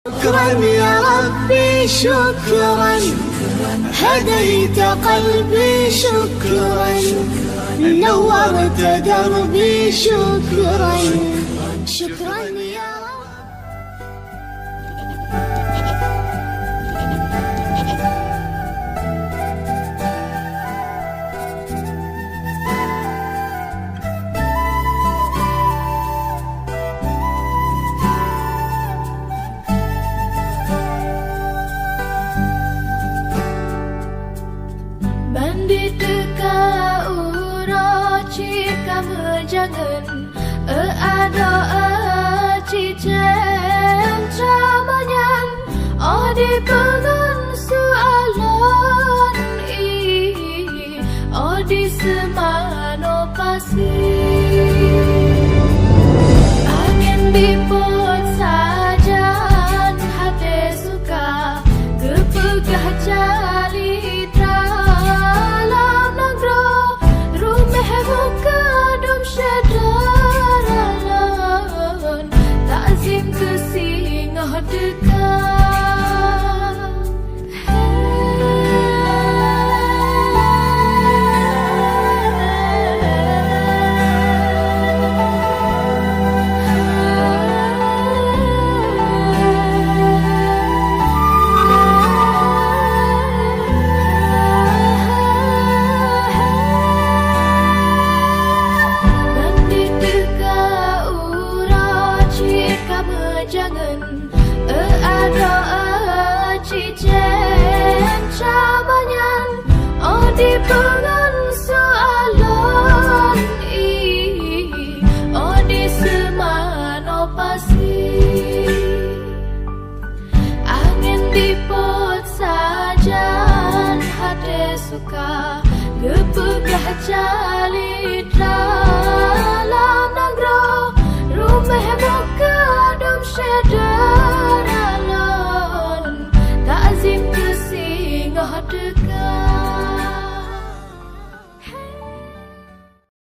شكرا يا ربي شكرا، هديت قلبي شكرا، نورت دربي شكرا، شكرا يا رب. Bandit ka uroci kamu jangan ada cicen camanyan di pengan soalan di semano pasti angin dipot sajan hati suka kepegah calitra jangan ada cicen cabanyan di pengan soalan di semano pasti angin dipot sajan hati suka kepegah calitra dalam negro rumah buka Syederalon, takzim kesingah dekat.